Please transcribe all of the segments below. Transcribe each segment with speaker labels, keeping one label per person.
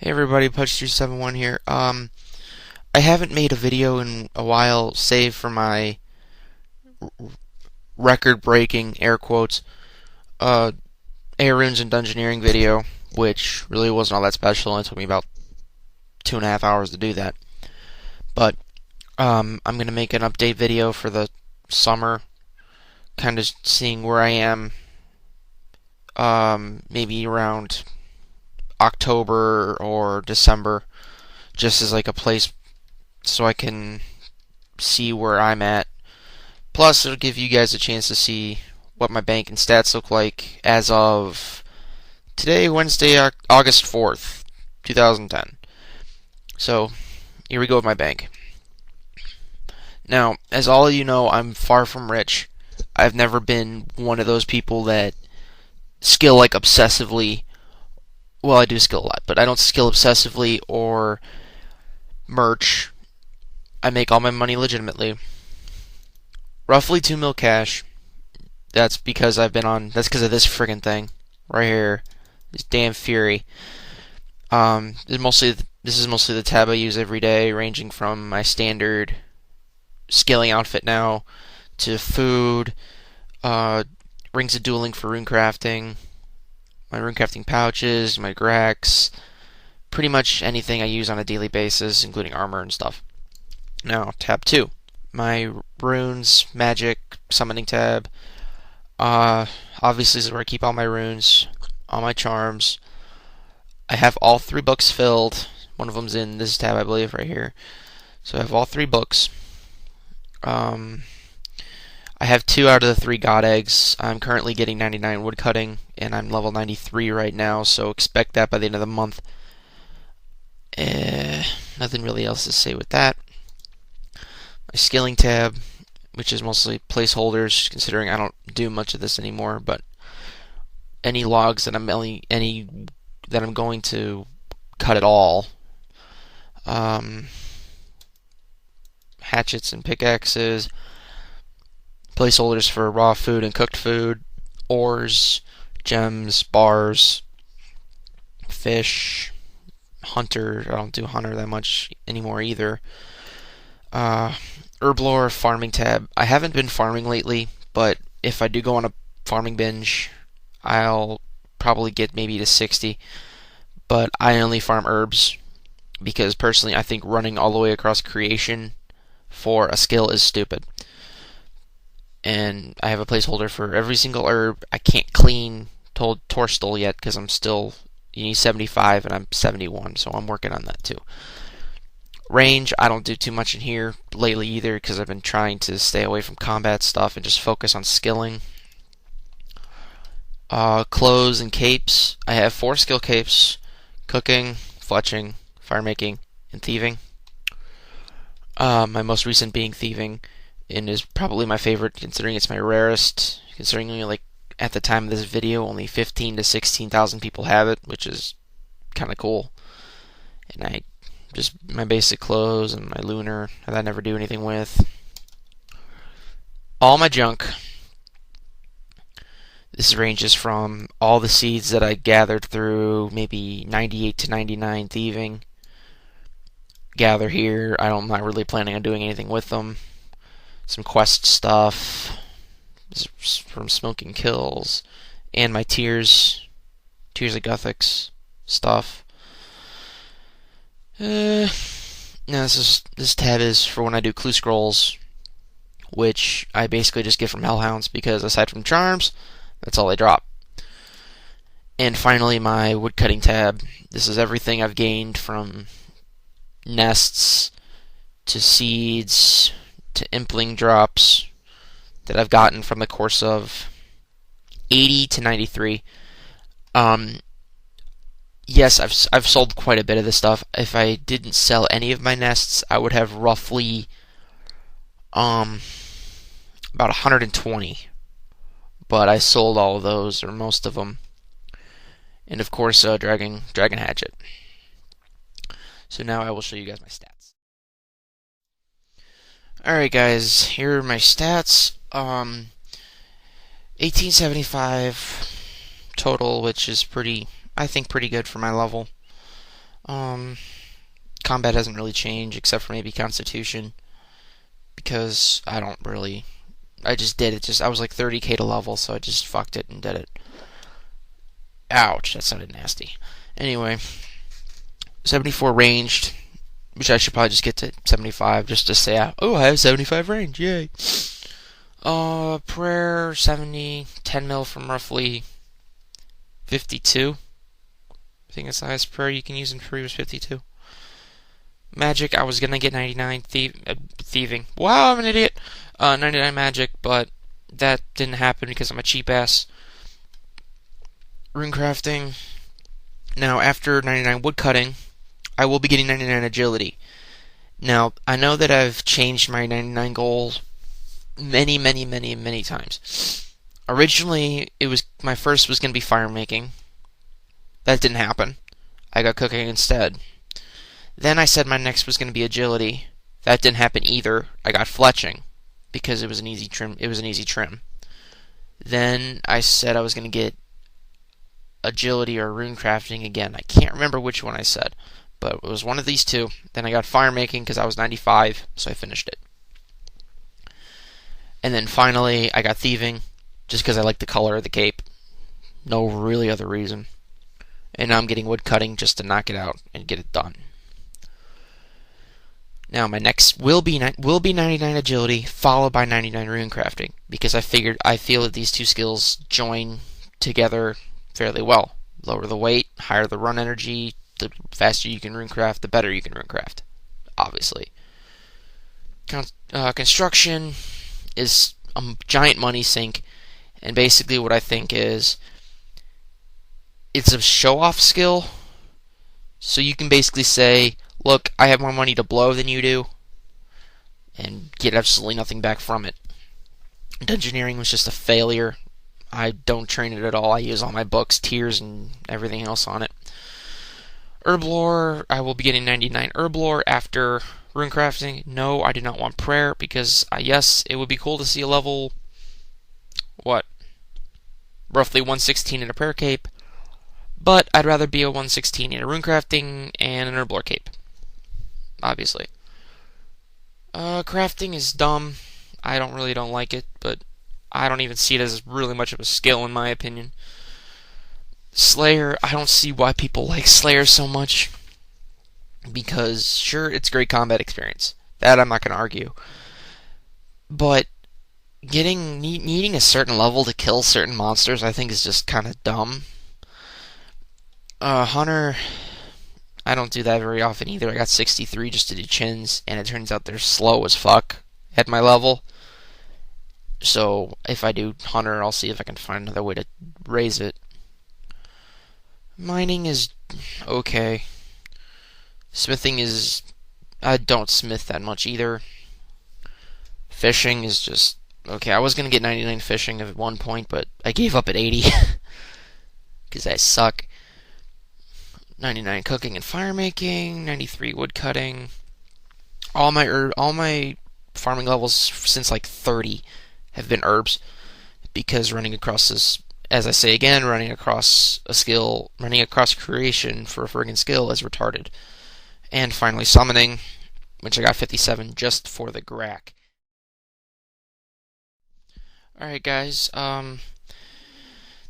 Speaker 1: Hey everybody, Pudge371 here. I haven't made a video in a while, save for my record-breaking, air quotes, uh, Runes and Dungeoneering video, which really wasn't all that special, and it took me about 2.5 hours to do that. But, I'm gonna make an update video for the summer, kind of seeing where I am, maybe around October or December, just as like a place so I can see where I'm at. Plus, it'll give you guys a chance to see what my bank and stats look like as of today, Wednesday, August 4th, 2010. So, here we go with my bank. Now, as all of you know, I'm far from rich. I've never been one of those people that skill like obsessively. Well, I do skill a lot, but I don't skill obsessively or merch. I make all my money legitimately. Roughly 2 mil cash. That's because I've been on. That's because of this friggin' thing right here. This damn Fury. This is mostly the tab I use every day, ranging from my standard scaling outfit now to food, rings of dueling for rune crafting, my rune crafting pouches, my Grax, pretty much anything I use on a daily basis, including armor and stuff. Now, tab 2. My runes, magic, summoning tab. Obviously, this is where I keep all my runes, all my charms. I have all 3 books filled. One of them's in this tab, I believe, right here. So I have all 3 books. I have 2 out of the 3 god eggs. I'm currently getting 99 woodcutting, and I'm level 93 right now, so expect that by the end of the month. Nothing really else to say with that. My skilling tab, which is mostly placeholders, considering I don't do much of this anymore, but any logs that I'm going to cut at all. Hatchets and pickaxes, placeholders for raw food and cooked food, ores, gems, bars, fish, hunter. I don't do hunter that much anymore either. Herblore farming tab. I haven't been farming lately, but if I do go on a farming binge, I'll probably get maybe to 60. But I only farm herbs because personally I think running all the way across creation for a skill is stupid. And I have a placeholder for every single herb. I can't clean Torstol yet because I'm still, you need 75 and I'm 71, so I'm working on that too. Range, I don't do too much in here lately either because I've been trying to stay away from combat stuff and just focus on skilling. Clothes and capes, I have 4 skill capes: cooking, fletching, firemaking, and thieving. My most recent being thieving, and is probably my favorite considering it's my rarest, considering only like at the time of this video only 15 to 16,000 people have it, which is kind of cool. And just my basic clothes and my lunar that I never do anything with. All my junk. This ranges from all the seeds that I gathered through maybe 98 to 99 thieving. Gather here. I'm not really planning on doing anything with them. Some quest stuff from smoking kills, and my Tears of Guthix stuff. Now this tab is for when I do clue scrolls, which I basically just get from hellhounds because aside from charms, that's all I drop. And finally, my woodcutting tab. This is everything I've gained from nests to seeds to impling drops that I've gotten from the course of 80 to 93. Yes, I've sold quite a bit of this stuff. If I didn't sell any of my nests, I would have roughly about 120. But I sold all of those, or most of them. And of course, Dragon Hatchet. So now I will show you guys my stats. Alright guys, here are my stats. 1875 total, which is I think pretty good for my level. Um, Combat hasn't really changed except for maybe Constitution, because I just did it. I was like 30k to level, so I just fucked it and did it. Ouch, that sounded nasty. Anyway, 74 ranged, which I should probably just get to 75 just to say, oh, I have 75 range, yay. Prayer 70, 10 mil from roughly 52. I think that's the highest prayer you can use in free was 52. Magic, I was gonna get 99 thieving. Wow, I'm an idiot. 99 magic, but that didn't happen because I'm a cheap ass. Runecrafting. Now, after 99 woodcutting, I will be getting 99 agility. Now, I know that I've changed my 99 goal many times. Originally, my first was going to be fire making. That didn't happen. I got cooking instead. Then I said my next was going to be agility. That didn't happen either. I got fletching because it was an easy trim. Then I said I was going to get agility or runecrafting again. I can't remember which one I said, but it was one of these two. Then I got fire making because I was 95, so I finished it. And then finally, I got thieving just because I like the color of the cape. No really other reason. And now I'm getting wood cutting just to knock it out and get it done. Now my next will be 99 agility followed by 99 runecrafting because I feel that these two skills join together fairly well. Lower the weight, higher the run energy, the faster you can runecraft, the better you can runecraft. Obviously. Construction is a giant money sink, and basically what I think is it's a show-off skill. So you can basically say, look, I have more money to blow than you do, and get absolutely nothing back from it. Dungeoneering was just a failure. I don't train it at all. I use all my books, tiers, and everything else on it. Herblore, I will be getting 99 Herblore after runecrafting. No, I do not want prayer because, yes, it would be cool to see a level, roughly 116 in a prayer cape, but I'd rather be a 116 in a runecrafting and an Herblore cape. Obviously. Crafting is dumb. I don't like it, but I don't even see it as really much of a skill in my opinion. Slayer, I don't see why people like Slayer so much. Because, sure, it's great combat experience. That I'm not going to argue. But needing a certain level to kill certain monsters, I think is just kind of dumb. Hunter, I don't do that very often either. I got 63 just to do chins, and it turns out they're slow as fuck at my level. So, if I do Hunter, I'll see if I can find another way to raise it. Mining is okay. Smithing is... I don't smith that much either. Fishing is just... okay, I was going to get 99 fishing at one point, but I gave up at 80. Because I suck. 99 cooking and fire making. 93 wood cutting. All my farming levels since like 30 have been herbs. Because running across this... as I say again, running across creation for a friggin' skill is retarded. And finally, summoning, which I got 57 just for the Grack. Alright, guys,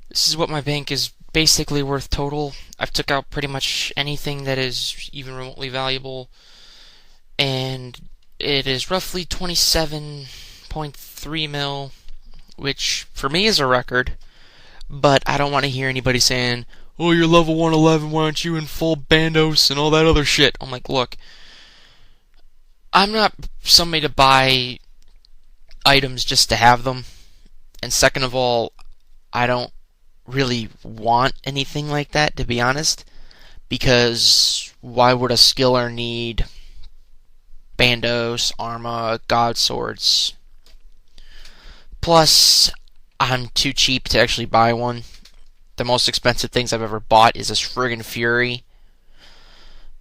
Speaker 1: this is what my bank is basically worth total. I've took out pretty much anything that is even remotely valuable, and it is roughly 27.3 mil, which for me is a record. But I don't want to hear anybody saying, oh, you're level 111, why aren't you in full bandos and all that other shit? I'm like, look, I'm not somebody to buy items just to have them. And second of all, I don't really want anything like that, to be honest. Because why would a skiller need bandos, arma, god swords? Plus, I'm too cheap to actually buy one. The most expensive things I've ever bought is this friggin' Fury.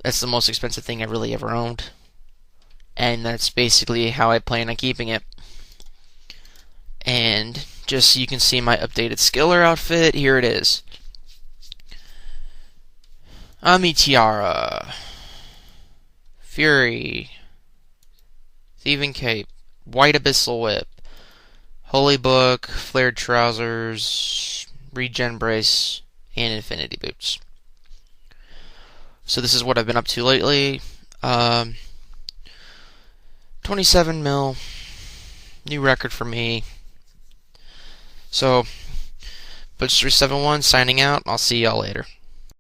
Speaker 1: That's the most expensive thing I really ever owned. And that's basically how I plan on keeping it. And just so you can see my updated skiller outfit, here it is. Tiara, Fury, Thieving Cape, White Abyssal Whip, Holy Book, Flared Trousers, Regen Brace, and Infinity Boots. So this is what I've been up to lately. 27 mil, new record for me. So, Butch371 signing out. I'll see y'all later.